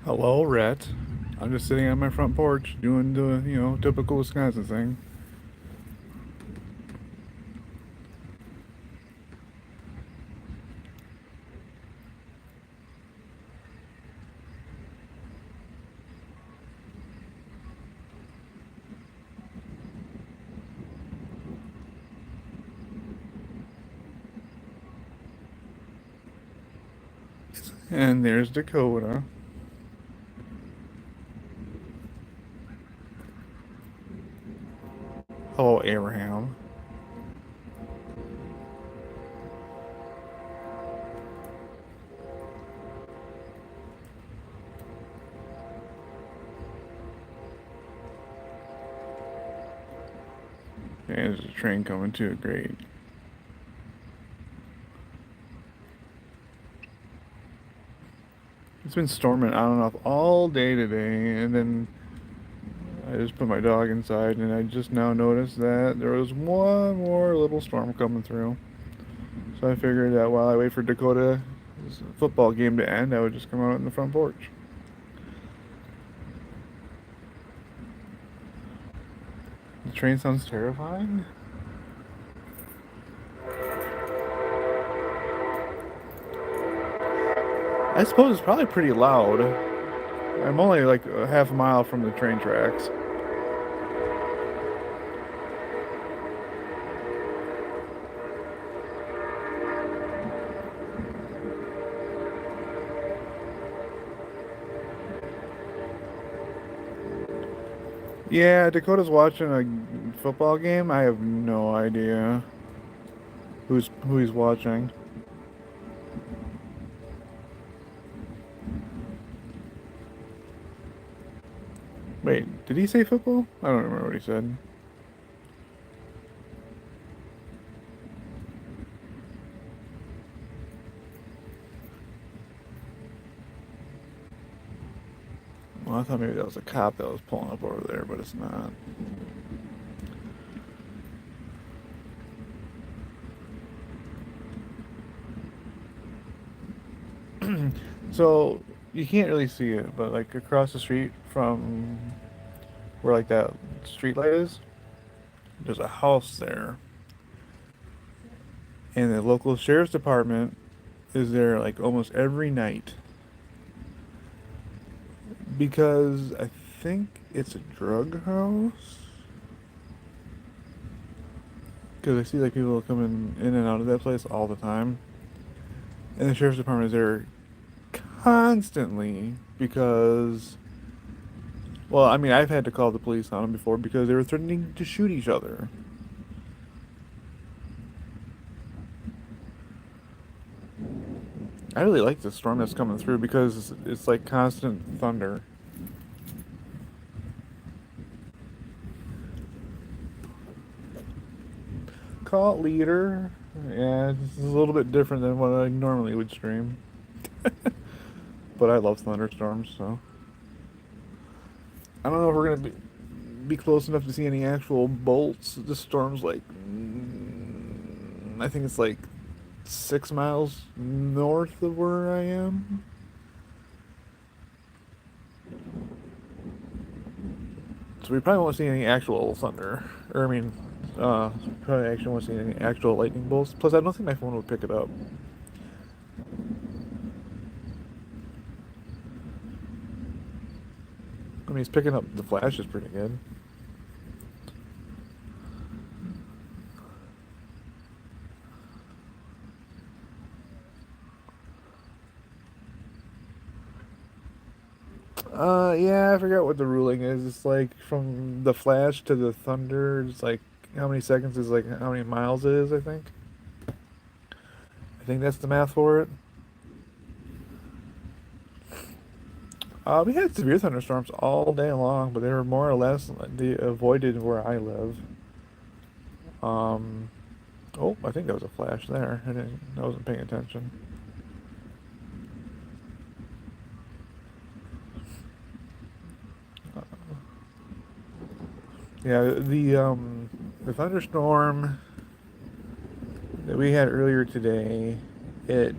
Hello, Rhett. I'm just sitting on my front porch doing the, typical Wisconsin thing. And there's Dakota. Hello, Abraham. And there's a train coming too. Great. It's been storming on and off all day today, and then I just put my dog inside, and I just now noticed that there was one more little storm coming through. So I figured that while I wait for Dakota's football game to end, I would just come out on the front porch. The train sounds terrifying. I suppose it's probably pretty loud. I'm only like a half a mile from the train tracks. Yeah, Dakota's watching a football game. I have no idea who he's watching. Wait, did he say football? I don't remember what he said. Well, I thought maybe that was a cop that was pulling up over there, but it's not. So you can't really see it, but like across the street from where like that street light is, there's a house there, and the local sheriff's department is there like almost every night because I think it's a drug house. Because I see like people coming in and out of that place all the time, and the sheriff's department is there constantly because, well, I mean, I've had to call the police on them before because they were threatening to shoot each other. I really like the storm that's coming through because it's like constant thunder. Call leader. Yeah, this is a little bit different than what I normally would stream. But I love thunderstorms, so I don't know if we're gonna be close enough to see any actual bolts. The storm's like, I think it's like 6 miles north of where I am. So we probably won't see any actual thunder. Or, I mean, probably actually won't see any actual lightning bolts. Plus, I don't think my phone would pick it up. I mean, it's picking up the flashes pretty good. Yeah, I forgot what the ruling is. It's like from the flash to the thunder. It's like how many seconds is like how many miles it is, I think. I think that's the math for it. We had severe thunderstorms all day long, but they were more or less avoided where I live. Um, oh, I think that was a flash there. I wasn't paying attention. Yeah, the thunderstorm that we had earlier today, it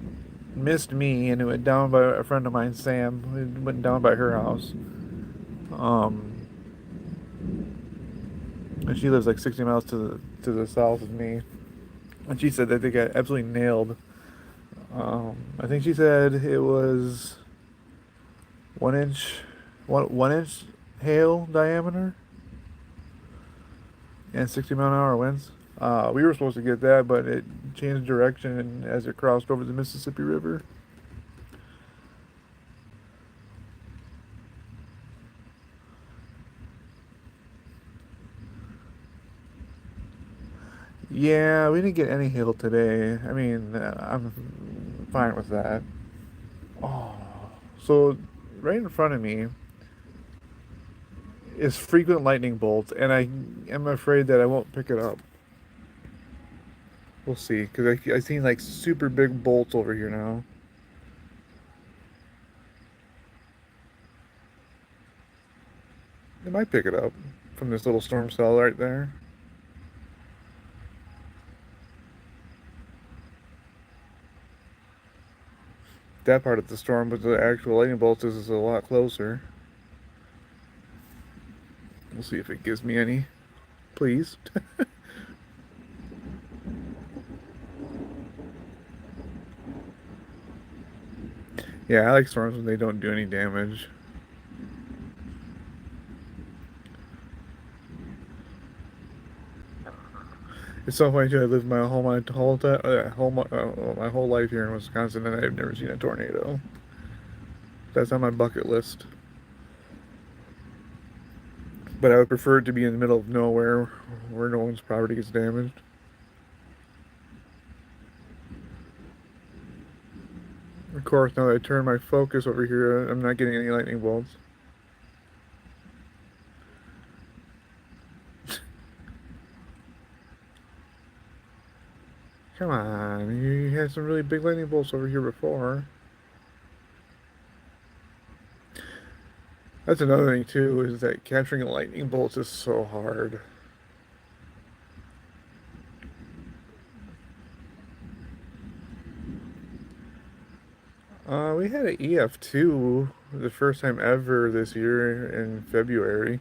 missed me, and it went down by a friend of mine, Sam. It went down by her house. Um, and she lives like 60 miles to the south of me. And she said that they got absolutely nailed. I think she said it was 1 inch, 1 inch hail diameter and 60-mile-an-hour winds. We were supposed to get that, but it changed direction as it crossed over the Mississippi River. Yeah, we didn't get any hail today. I mean, I'm fine with that. Oh, so right in front of me is frequent lightning bolts, and I am afraid that I won't pick it up. We'll see, because I seen like super big bolts over here now. I might pick it up from this little storm cell right there. That part of the storm, but the actual lightning bolts is a lot closer. We'll see if it gives me any. Please. Yeah, I like storms when they don't do any damage. It's so funny too. I lived my whole life here in Wisconsin, and I've never seen a tornado. That's on my bucket list. But I would prefer it to be in the middle of nowhere, where no one's property gets damaged. Of course, now that I turn my focus over here, I'm not getting any lightning bolts. Come on, you had some really big lightning bolts over here before. That's another thing too, is that capturing lightning bolts is so hard. We had an EF2 the first time ever this year in February.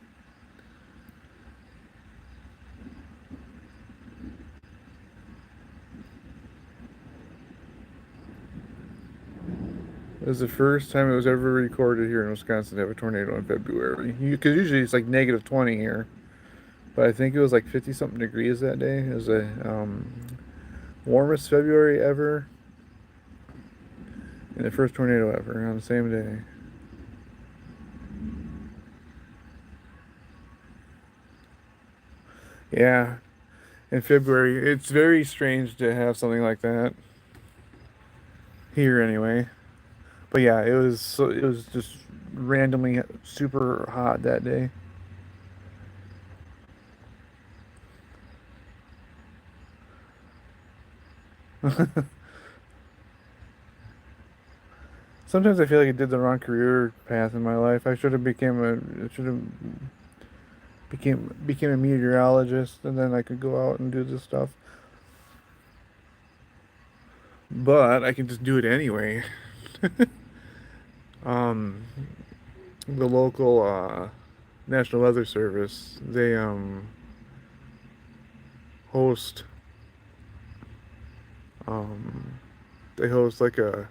It was the first time it was ever recorded here in Wisconsin to have a tornado in February. Because usually it's like -20 here, but I think it was like 50 something degrees that day. It was the warmest February ever, and the first tornado ever on the same day. Yeah, in February, it's very strange to have something like that here anyway. But yeah, it was just randomly super hot that day. Sometimes I feel like I did the wrong career path in my life. I should have became a meteorologist, and then I could go out and do this stuff. But I can just do it anyway. Um, the local National Weather Service, host um they host like a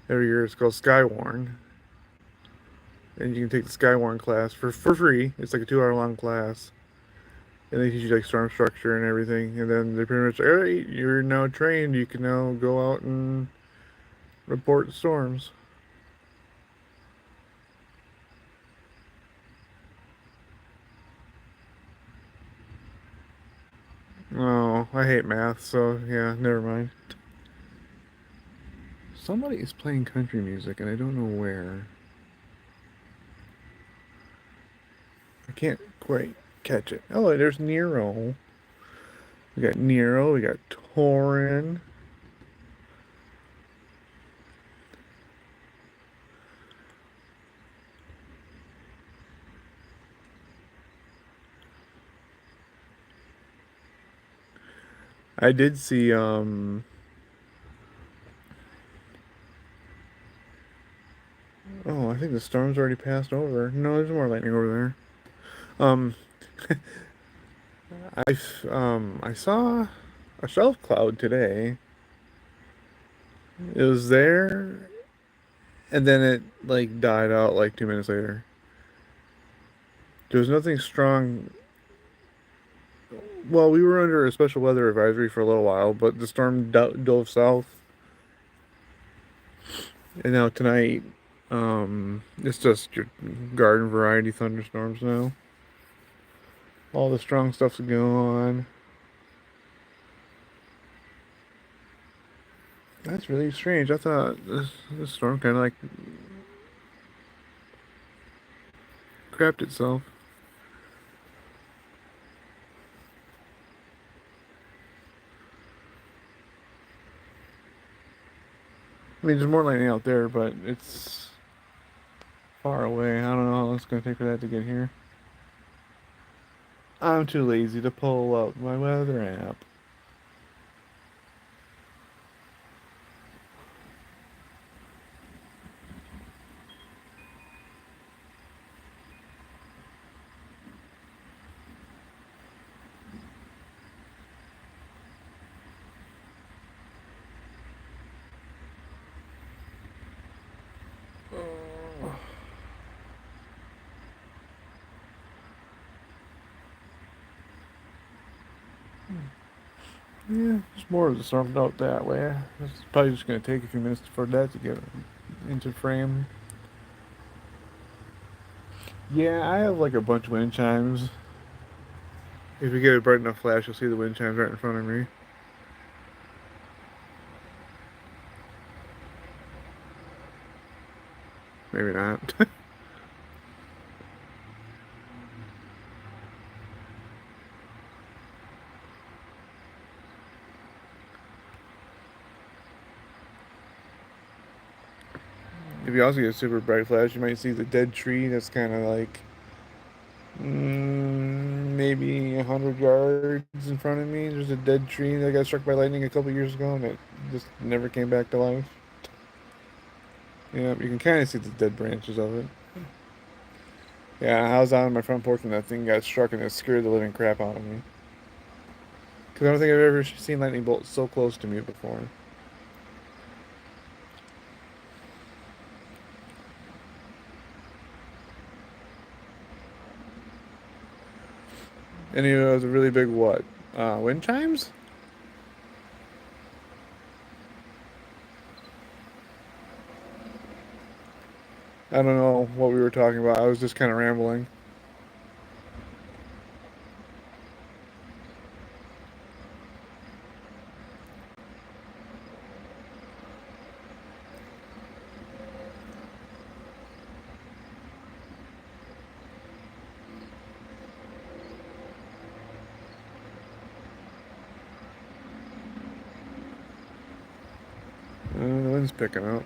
every year. It's called Skywarn, and you can take the Skywarn class for free. It's like a 2 hour long class, and they teach you like storm structure and everything. And then they pretty much like, all right, you're now trained. You can now go out and report storms. Oh, I hate math, so yeah, never mind. Somebody is playing country music, and I don't know where. I can't quite catch it. Oh, there's Nero. We got Nero. We got Torin. I did see Oh, I think the storm's already passed over. No, there's more lightning over there. Um, I saw a shelf cloud today. It was there, and then it like died out like 2 minutes later. There was nothing strong. Well, we were under a special weather advisory for a little while, but the storm dove south, and now tonight, it's just your garden variety thunderstorms now. All the strong stuff's gone. That's really strange. I thought this storm kind of like crapped itself. I mean, there's more lightning out there, but it's far away. I don't know how long it's gonna take for that to get here. I'm too lazy to pull up my weather app. Yeah, there's more of the storm out that way. It's probably just gonna take a few minutes for that to get into frame. Yeah, I have like a bunch of wind chimes. If you get a bright enough flash, you'll see the wind chimes right in front of me. Maybe not. If you also get a super bright flash, you might see the dead tree that's kind of like maybe 100 yards in front of me. There's a dead tree that got struck by lightning a couple years ago, and it just never came back to life. Yeah, you can kind of see the dead branches of it. Yeah, I was out on my front porch when that thing got struck, and it scared the living crap out of me. Because I don't think I've ever seen lightning bolts so close to me before. And it was a really big what? Wind chimes? I don't know what we were talking about. I was just kind of rambling. The wind's picking up.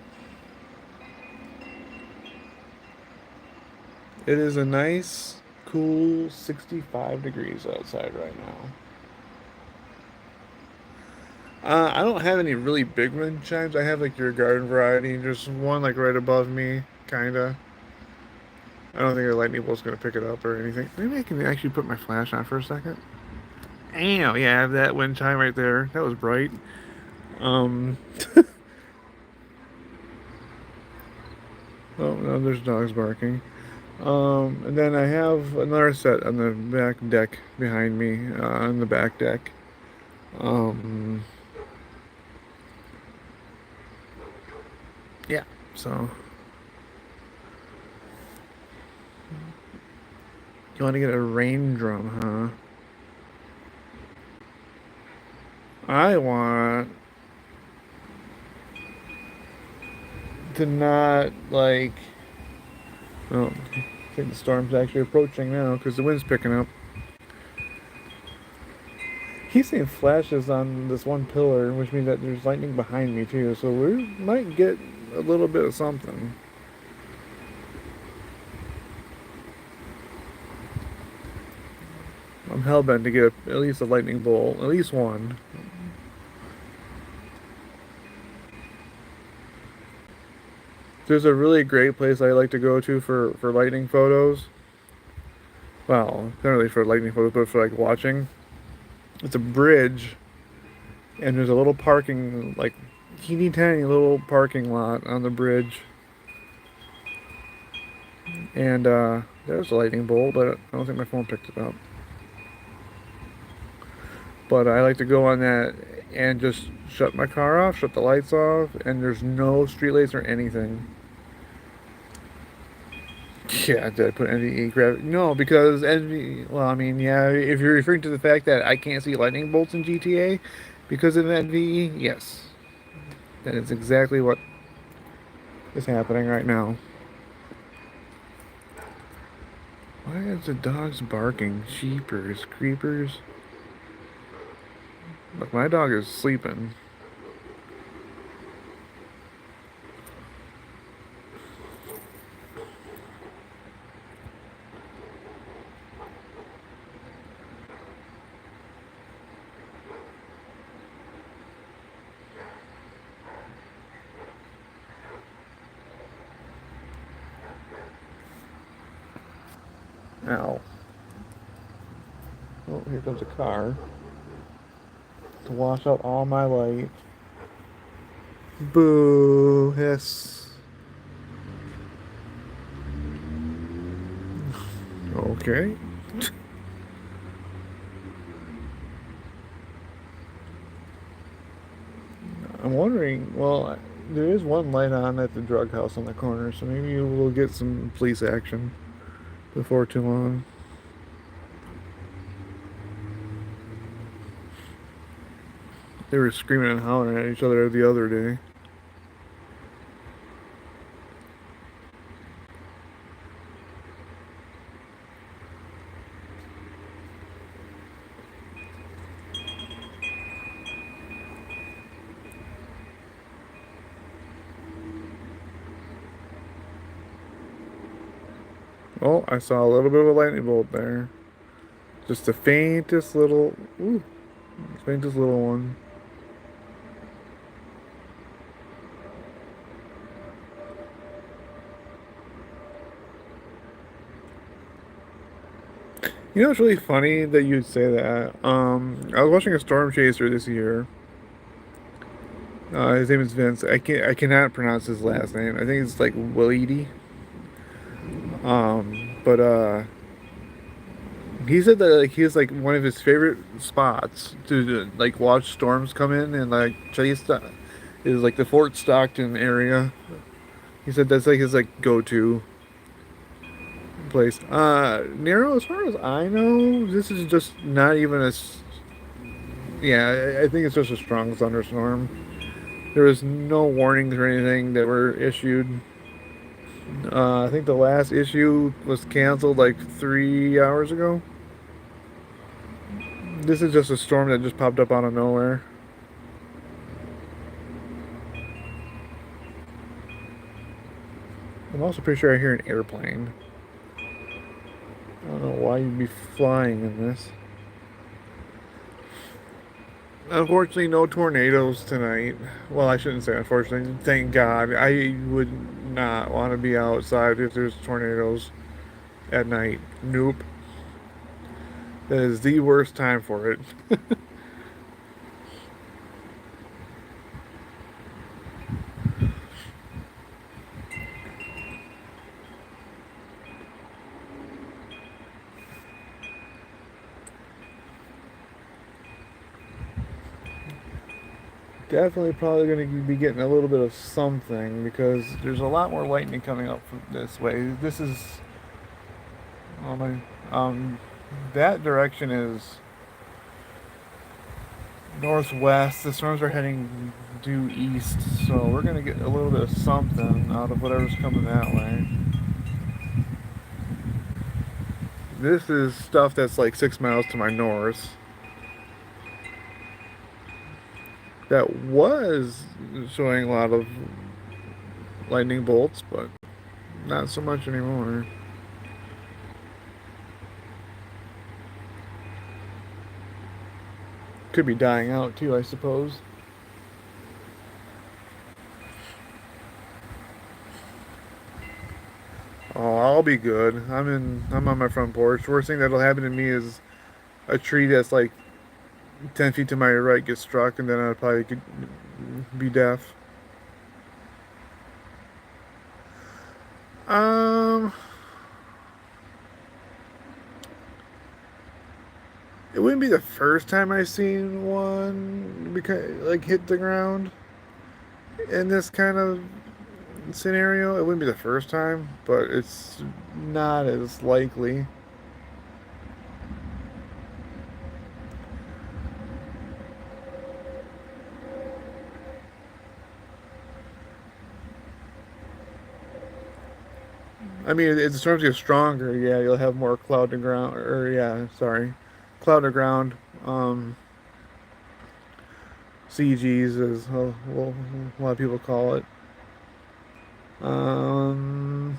It is a nice, cool 65 degrees outside right now. I don't have any really big wind chimes. I have like your garden variety. There's one like right above me, kinda. I don't think a lightning bolt's gonna pick it up or anything. Maybe I can actually put my flash on for a second. Ow, yeah, I have that wind chime right there. That was bright. Um, oh no, there's dogs barking. And then I have another set on the back deck behind me, on the back deck. Um, yeah, so you want to get a rain drum, huh? I want to not like. Oh, I think the storm's actually approaching now because the wind's picking up. He's seeing flashes on this one pillar, which means that there's lightning behind me too. So we might get a little bit of something. I'm hellbent to get at least a lightning bolt, at least one. There's a really great place I like to go to for lightning photos. Well, not really for lightning photos, but for like watching. It's a bridge, and there's a little parking, like teeny tiny little parking lot on the bridge. And there's a lightning bolt, but I don't think my phone picked it up. But I like to go on that and just shut my car off, shut the lights off, and there's no street lights or anything. Yeah, did I put NVE graphic? No, because NVE. Well, I mean, yeah. If you're referring to the fact that I can't see lightning bolts in GTA because of NVE, yes, that is exactly what is happening right now. Why is the dogs barking? Sheepers, creepers. Look, my dog is sleeping. Ow. Oh, here comes a car to wash out all my light. Boo, hiss. Okay. I'm wondering, well, there is one light on at the drug house on the corner, so maybe we'll get some police action before too long. They were screaming and hollering at each other the other day. Oh, I saw a little bit of a lightning bolt there. Just the faintest little, ooh, faintest little one. You know, it's really funny that you'd say that. I was watching a storm chaser this year. His name is Vince. I cannot pronounce his last name. I think it's like Willedy. But he said that like he's like one of his favorite spots to like watch storms come in and like chase is like the Fort Stockton area. He said that's like his like go-to place. Nero, as far as I know, this is just not even yeah, I think it's just a strong thunderstorm. There was no warnings or anything that were issued. I think the last issue was canceled like 3 hours ago. This is just a storm that just popped up out of nowhere. I'm also pretty sure I hear an airplane. I don't know why you'd be flying in this. Unfortunately, no tornadoes tonight. Well, I shouldn't say unfortunately. Thank God. I would not want to be outside if there's tornadoes at night. Nope. That is the worst time for it. Definitely probably going to be getting a little bit of something because there's a lot more lightning coming up from this way. This is oh my that direction is northwest. The storms are heading due east, so we're gonna get a little bit of something out of whatever's coming that way. This is stuff that's like 6 miles to my north. That was showing a lot of lightning bolts, but not so much anymore. Could be dying out too, I suppose. Oh, I'll be good. I'm on my front porch. Worst thing that'll happen to me is a tree that's like 10 feet to my right gets struck, and then I'd probably could be deaf. Um, it wouldn't be the first time I've seen one because like hit the ground in this kind of scenario. It wouldn't be the first time, but it's not as likely. I mean, if the storms get stronger, yeah, you'll have more cloud to ground, or yeah, sorry, cloud to ground. Um, CGs, as well, a lot of people call it. Um,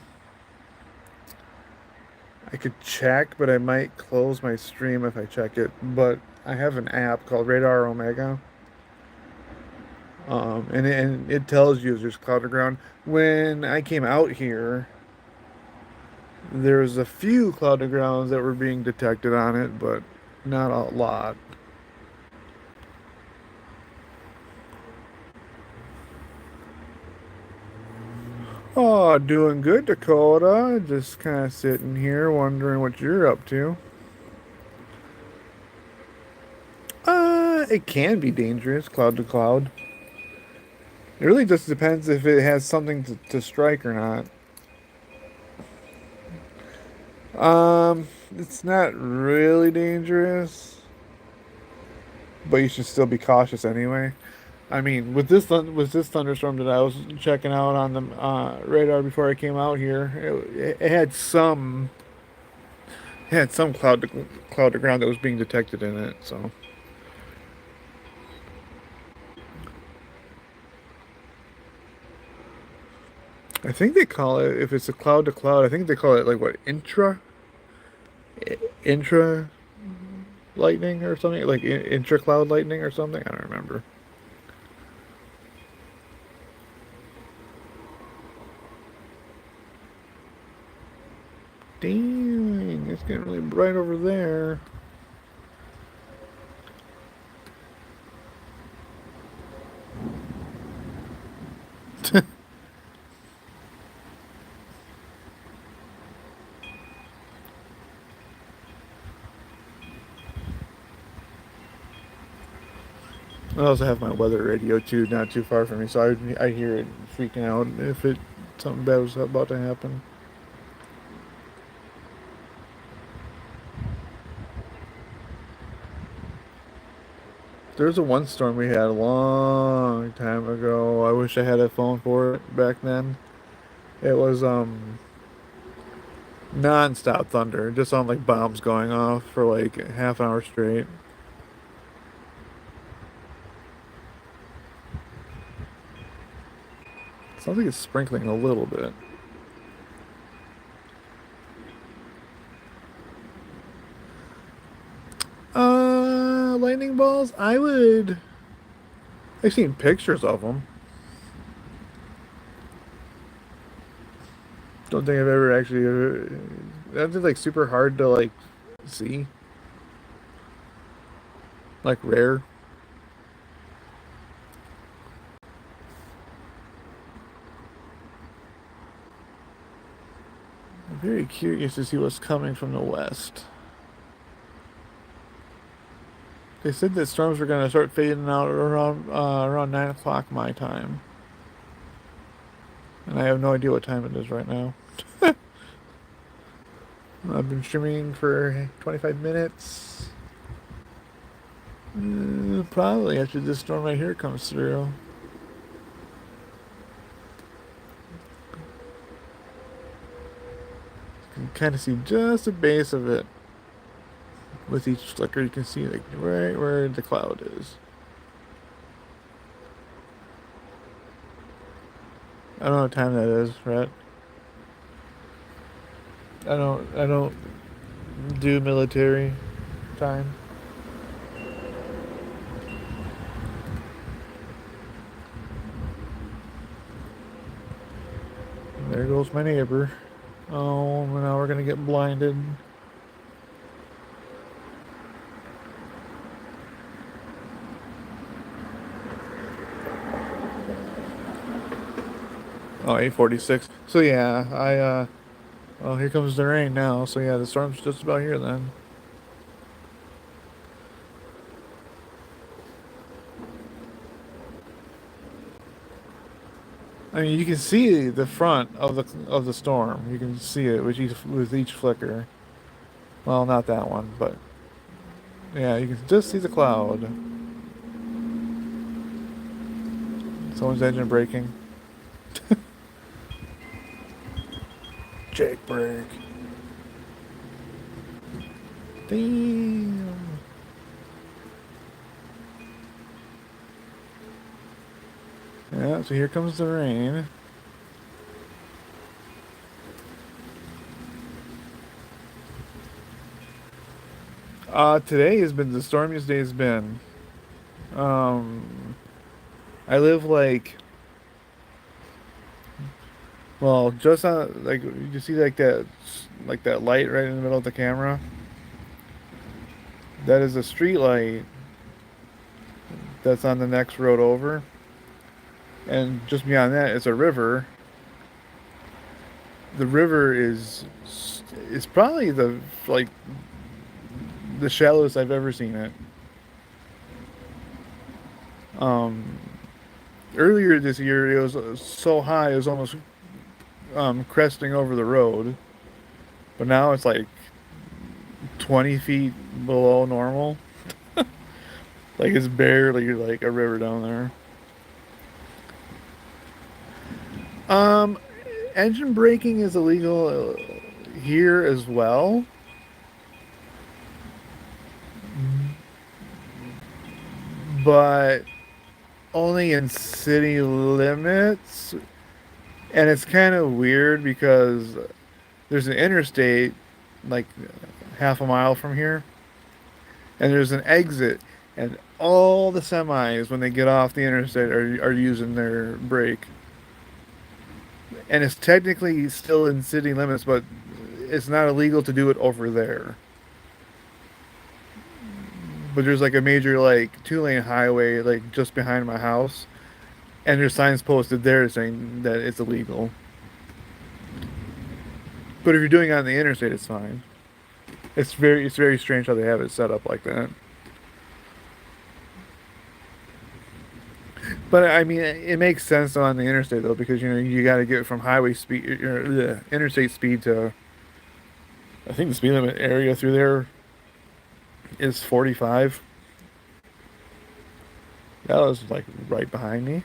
I could check, but I might close my stream if I check it. But I have an app called Radar Omega, and it tells you if there's cloud to ground. When I came out here, there was a few cloud to grounds that were being detected on it, but not a lot. Oh, doing good, Dakota. Just kind of sitting here wondering what you're up to. It can be dangerous, cloud to cloud. It really just depends if it has something to strike or not. It's not really dangerous, but you should still be cautious anyway. I mean, with this thunderstorm that I was checking out on the radar before I came out here, it had some cloud to ground that was being detected in it. So I think they call it if it's a cloud to cloud. I think they call it like what intra lightning or something like intra cloud lightning or something. I don't remember. Dang, it's getting really bright over there. I also have my weather radio too, not too far from me, so I hear it freaking out if it something bad was about to happen. There's a one storm we had a long time ago. I wish I had a phone for it back then. It was non-stop thunder, just on like bombs going off for like half an hour straight. Sounds like it's sprinkling a little bit. Lightning balls. I've seen pictures of them. Don't think I've ever actually. That's like super hard to like see, like rare. I'm very curious to see what's coming from the west. They said that storms were gonna start fading out around 9 o'clock my time, and I have no idea what time it is right now. I've been streaming for 25 minutes. Probably after this storm right here comes through. You can kind of see just the base of it. With each flicker, you can see like right where the cloud is. I don't know what time that is, Rhett. I don't do military time. There goes my neighbor. Oh, now we're gonna get blinded. Oh, 8:46. So yeah, well, here comes the rain now. So yeah, the storm's just about here then. I mean, you can see the front of the storm. You can see it with each flicker. Well, not that one, but yeah, you can just see the cloud. Someone's engine braking. Jake brake. Damn. Yeah, so here comes the rain. Today has been the stormiest day it's been. Um, I live well, just on you see like that light right in the middle of the camera. That is a street light that's on the next road over, and just beyond that is a river. The river is probably like the shallowest I've ever seen it. Um, Earlier this year, it was so high it was almost cresting over the road, but now it's like 20 feet below normal. Like it's barely like a river down there. Um, Engine braking is illegal here as well, but only in city limits. And it's kind of weird because there's an interstate like half a mile from here, and there's an exit, and all the semis when they get off the interstate are using their brake. And it's technically still in city limits, but it's not illegal to do it over there. But there's like a major like 2-lane highway like just behind my house, and there's signs posted there saying that it's illegal. But if you're doing it on the interstate, it's fine. It's very strange how they have it set up like that. But I mean, it makes sense on the interstate though, because you got to get from highway speed, interstate speed to. I think the speed limit area through there is 45. That was like right behind me.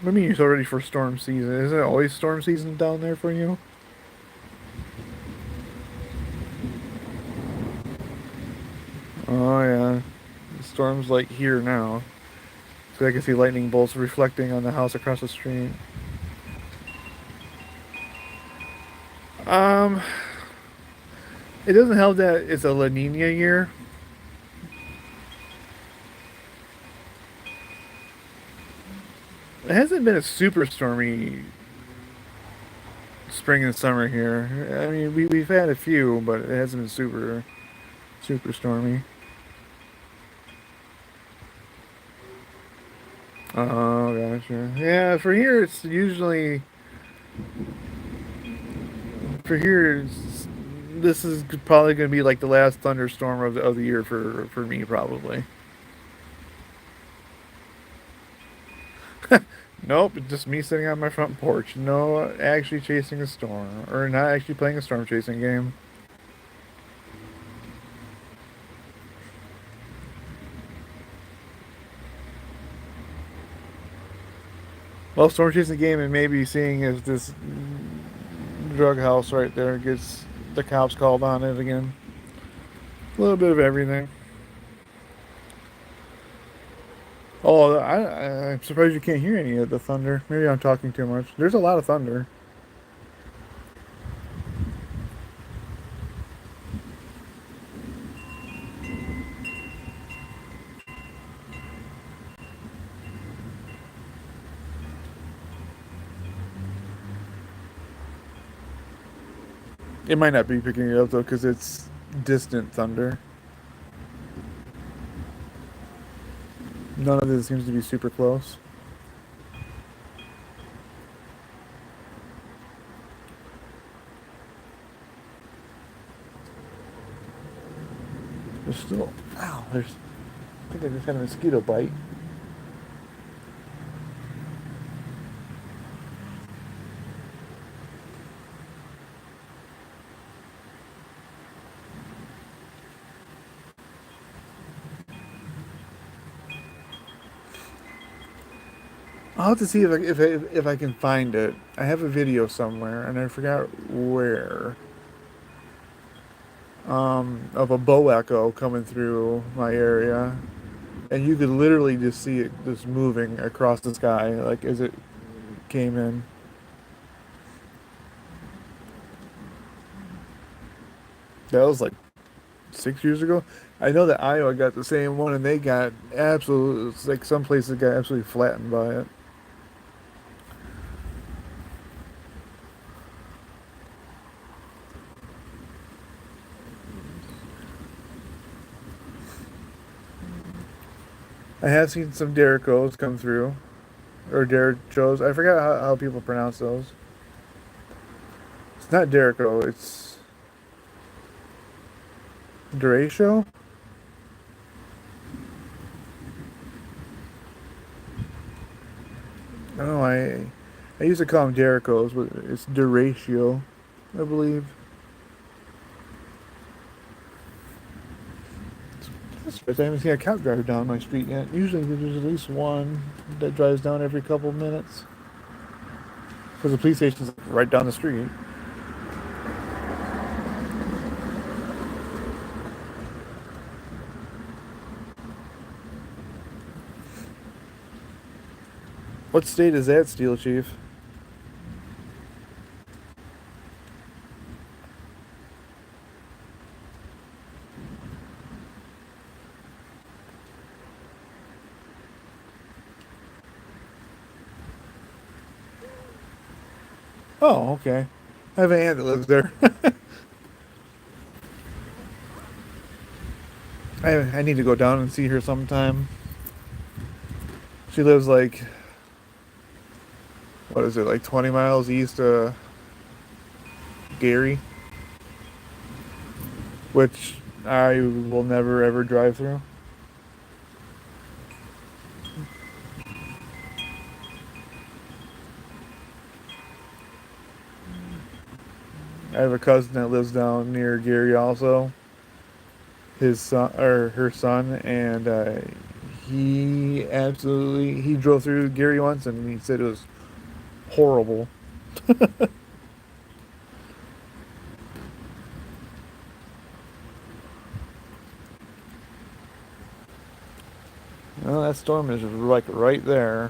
I mean, it's already for storm season. Isn't it always storm season down there for you? Oh yeah, the storm's like here now. So I can see lightning bolts reflecting on the house across the street. Um, it doesn't help that it's a La Nina year. It hasn't been a super stormy spring and summer here. I mean, we've had a few, but it hasn't been super stormy. Oh, gotcha. Yeah, for here. This is probably going to be like the last thunderstorm of the year for me probably. Nope, it's just me sitting on my front porch. No, actually chasing a storm, or not actually playing a storm chasing game. Well, storm chasing game and maybe seeing if this drug house right there gets the cops called on it again. A little bit of everything. Oh, I'm surprised you can't hear any of the thunder. Maybe I'm talking too much. There's a lot of thunder. It might not be picking it up though, because it's distant thunder. None of this seems to be super close. There's still, wow, I think I just had a mosquito bite. I'll have to see if I can find it. I have a video somewhere, and I forgot where. Of a bow echo coming through my area, and you could literally just see it just moving across the sky, like as it came in. That was like 6 years ago. I know that Iowa got the same one, and they got absolute. It's like some places got absolutely flattened by it. I have seen some Derricos come through, or Derrichos. I forgot how people pronounce those. It's not Derrico. It's Derecho. No, I used to call them Derricos, but it's Derecho, I believe. That's I haven't seen a cab driver down my street yet. Usually there's at least one that drives down every couple of minutes. Because the police station's right down the street. What state is that, Steel Chief? Oh, okay. I have an aunt that lives there. I need to go down and see her sometime. She lives like, what is it, like 20 miles east of Gary, which I will never ever drive through. I have a cousin that lives down near Gary also. His son or her son, and he drove through Gary once, and he said it was horrible. Well, that storm is like right there.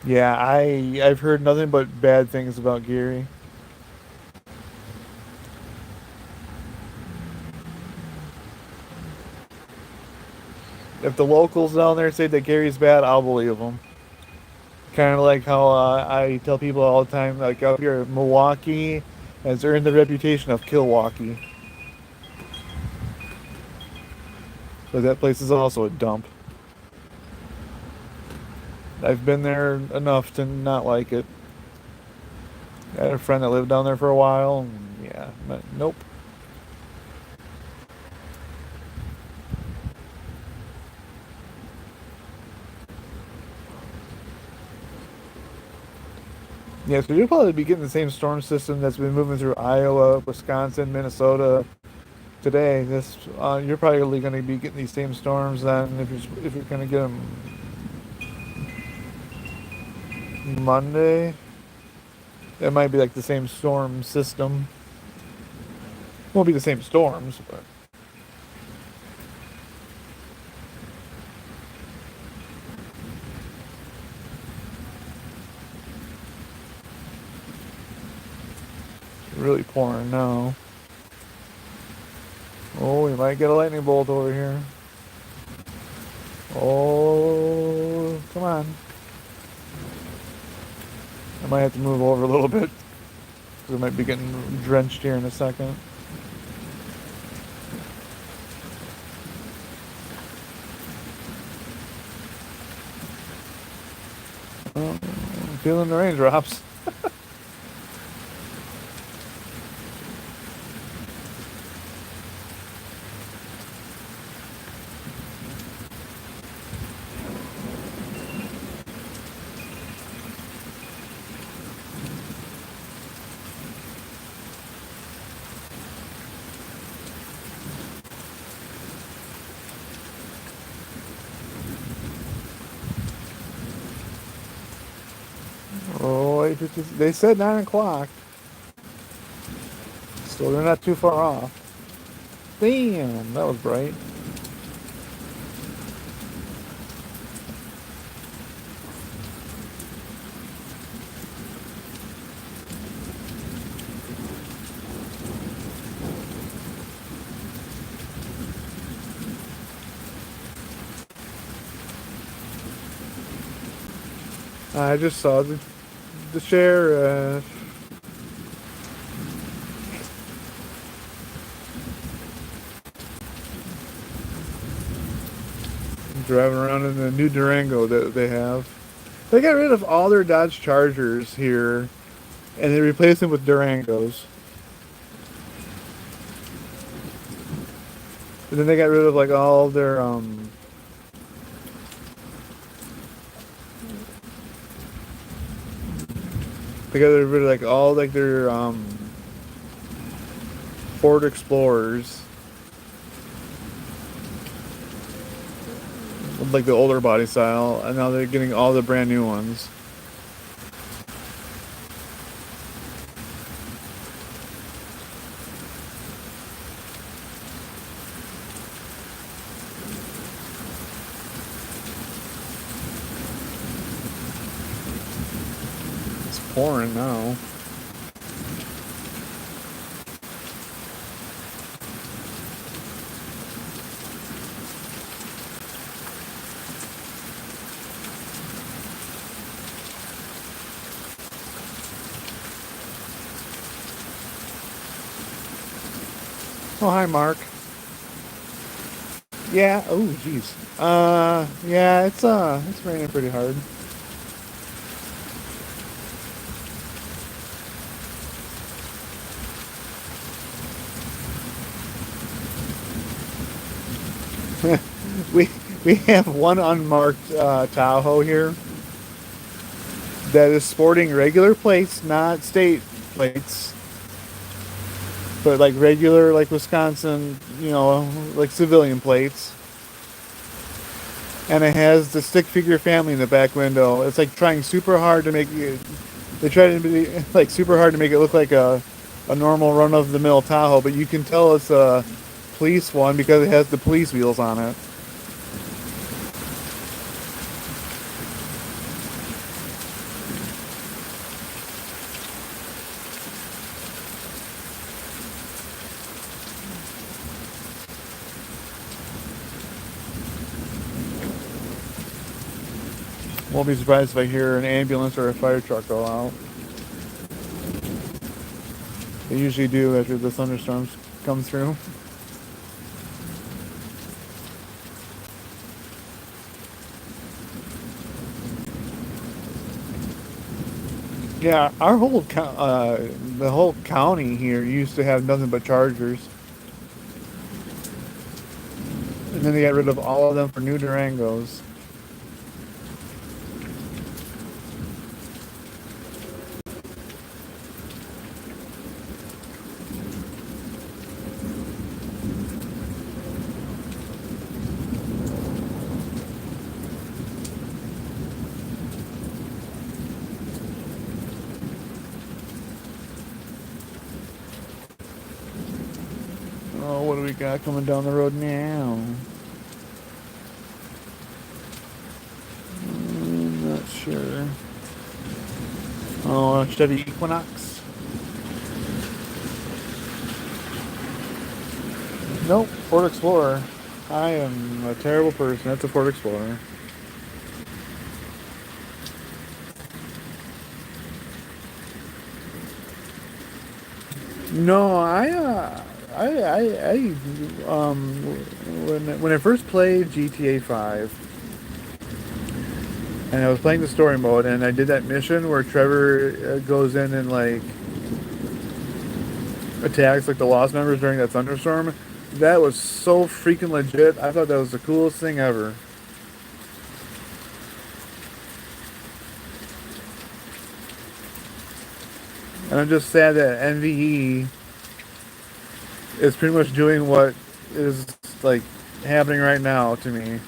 Yeah, I've heard nothing but bad things about Gary. If the locals down there say that Gary's bad, I'll believe them. Kind of like how I tell people all the time, like up here, Milwaukee has earned the reputation of Kilwaukee, but that place is also a dump. I've been there enough to not like it. I had a friend that lived down there for a while, and yeah, but nope. Yeah, so you'll probably be getting the same storm system that's been moving through Iowa, Wisconsin, Minnesota today. This you're probably going to be getting these same storms then if you're going to get them Monday. It might be like the same storm system. Won't be the same storms, but it's really pouring now. Oh, we might get a lightning bolt over here. Oh, come on. I might have to move over a little bit. 'cause I might be getting drenched here in a second. Oh, I'm feeling the raindrops. Oh, they said 9 o'clock, so they're not too far off. Damn, that was bright. I just saw the sheriff driving around in the new Durango that they have. They got rid of all their Dodge Chargers here, and they replaced them with Durangos. And then they got rid of like all their they got rid of like all like their Ford Explorers, with like the older body style, and now they're getting all the brand new ones. It's pouring now. Oh, hi, Mark. Yeah. Oh, jeez. Yeah, it's raining pretty hard. we we have one unmarked Tahoe here that is sporting regular plates, not state plates, but like regular, like Wisconsin, like civilian plates. And it has the stick figure family in the back window. It's like trying super hard to make it. They try to be like super hard to make it look like a normal run of the mill Tahoe, but you can tell it's a police one because it has the police wheels on it. Won't be surprised if I hear an ambulance or a fire truck go out. They usually do after the thunderstorms come through. Yeah, the whole county here used to have nothing but Chargers, and then they got rid of all of them for new Durangos. Oh, what do we got coming down the road now? I'm not sure. Oh, Chevy Equinox. Nope, Ford Explorer. I am a terrible person. That's a Ford Explorer. No, when I first played GTA 5, and I was playing the story mode, and I did that mission where Trevor goes in and like attacks like the Lost members during that thunderstorm. That was so freaking legit. I thought that was the coolest thing ever. And I'm just sad that NVE is pretty much doing what is like happening right now to me.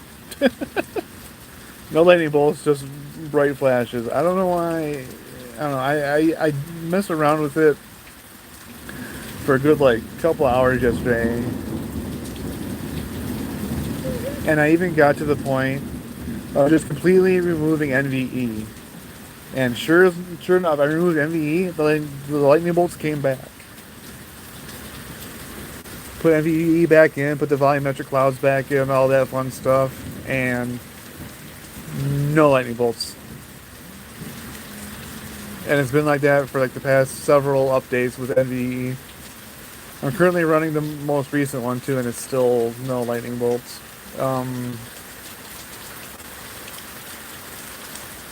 No lightning bolts, just bright flashes. I don't know why. I don't know. I messed around with it for a good like couple hours yesterday, and I even got to the point of just completely removing NVE. And sure enough, I removed NVE. The lightning bolts came back. Put NVE back in, put the volumetric clouds back in, all that fun stuff, and no lightning bolts. And it's been like that for like the past several updates with NVE. I'm currently running the most recent one too, and it's still no lightning bolts.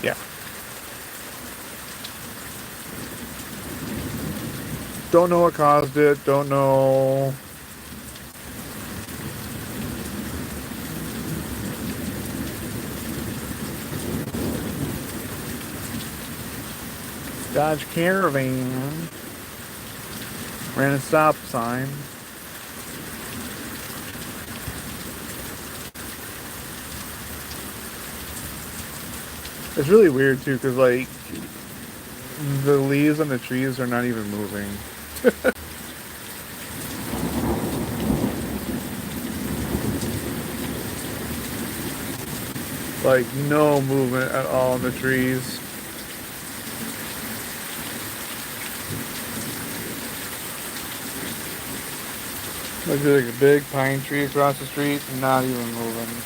Yeah. Don't know what caused it. Don't know. Dodge Caravan. Ran a stop sign. It's really weird too, because like the leaves on the trees are not even moving. Like no movement at all in the trees. Like there's like a big pine tree across the street, not even moving.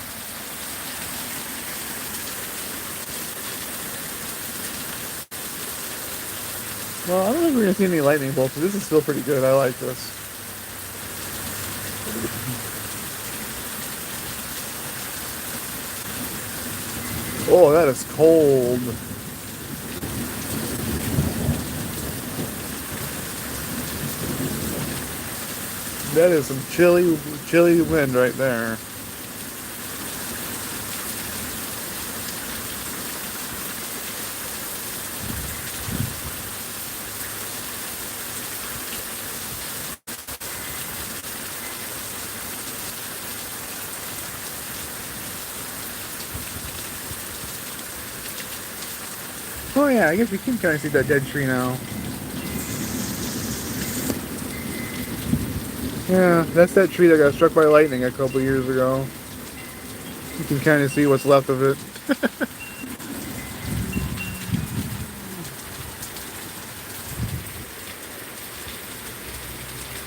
Well, I don't think we're gonna see any lightning bolts, but this is still pretty good. I like this. Oh, that is cold. That is some chilly wind right there. Oh yeah, I guess we can kind of see that dead tree now. Yeah, that's that tree that got struck by lightning a couple years ago. You can kind of see what's left of it.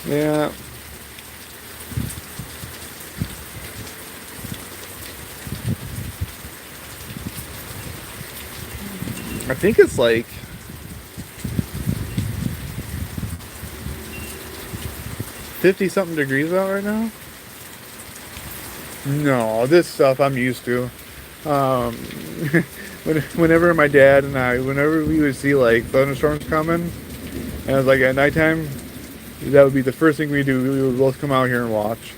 Yeah. I think it's like 50-something degrees out right now. No, this stuff I'm used to. Um, whenever my dad and I, whenever we would see like thunderstorms coming, and it was like at nighttime, that would be the first thing we do. We would both come out here and watch.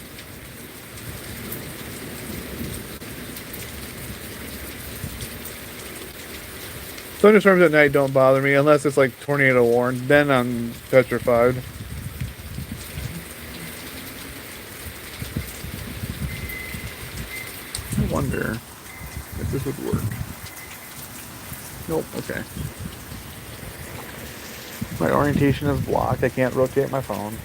Thunderstorms at night don't bother me unless it's like tornado warned. Then I'm petrified. I wonder if this would work. Nope, okay. My orientation is blocked. I can't rotate my phone.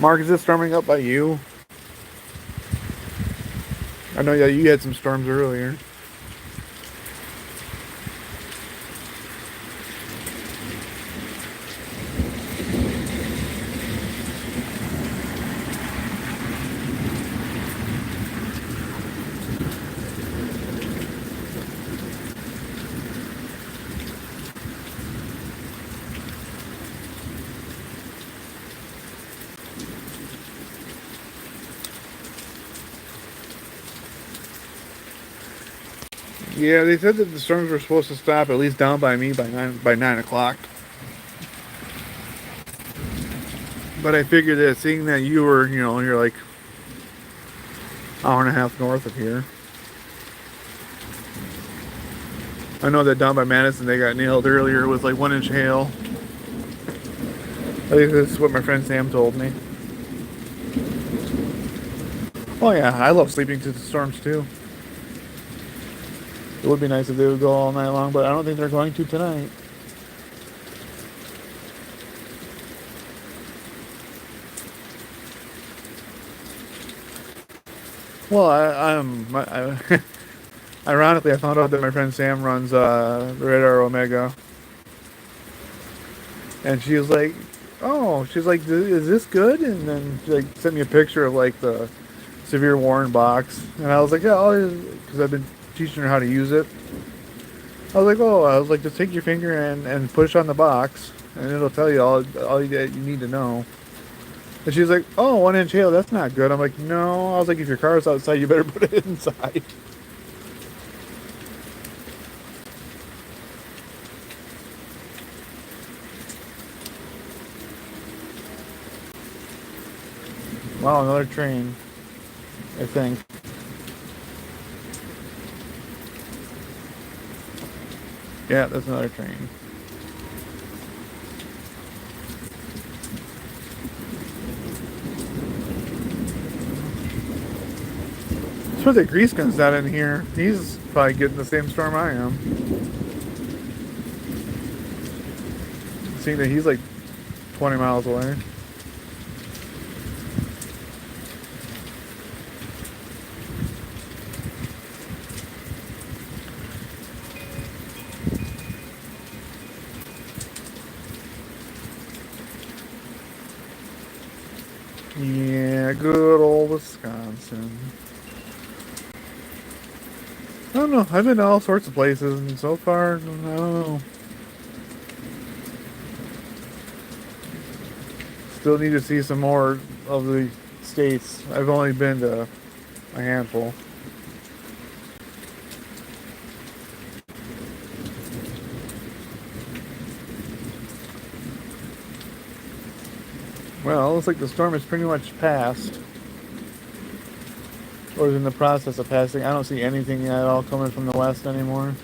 Mark, is this storming up by you? I know, yeah, you had some storms earlier. Yeah, they said that the storms were supposed to stop at least down by me by 9 o'clock. But I figured that seeing that you were, you're like hour and a half north of here. I know that down by Madison they got nailed earlier with like 1 inch hail. At least this is what my friend Sam told me. Oh yeah, I love sleeping through the storms too. It would be nice if they would go all night long, but I don't think they're going to tonight. Well, ironically, I found out that my friend Sam runs Radar Omega, and she was like, "Oh, she's like, is this good?" And then she like sent me a picture of like the Severe Warren box, and I was like, "Yeah," because I've been teaching her how to use it. I was like, just take your finger and push on the box, and it'll tell you all you need to know. And she's like, "Oh, 1 inch hail, that's not good." I'm like, "No." I was like, "If your car's outside, you better put it inside." Wow, another train, I think. Yeah, that's another train. That's where the grease gun's not in here. He's probably getting the same storm I am. Seeing that he's like 20 miles away. Yeah, good old Wisconsin. I don't know. I've been to all sorts of places, and so far, I don't know. Still need to see some more of the states. I've only been to a handful. Well, it looks like the storm is pretty much passed. Or is in the process of passing. I don't see anything at all coming from the west anymore.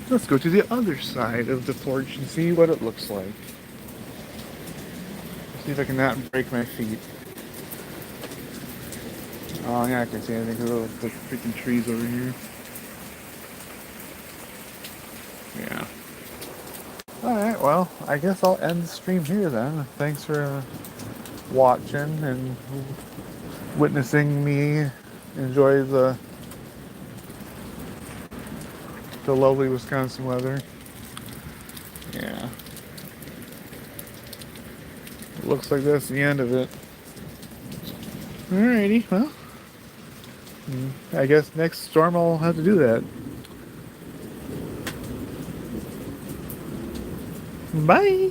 Let's go to the other side of the porch and see what it looks like. See if I can not break my feet. Oh, yeah, I can't see anything because of the freaking trees over here. Yeah. Alright, well, I guess I'll end the stream here then. Thanks for watching and witnessing me enjoy the lovely Wisconsin weather. Yeah. Looks like that's the end of it. Alrighty, well. I guess next storm I'll have to do that. Bye!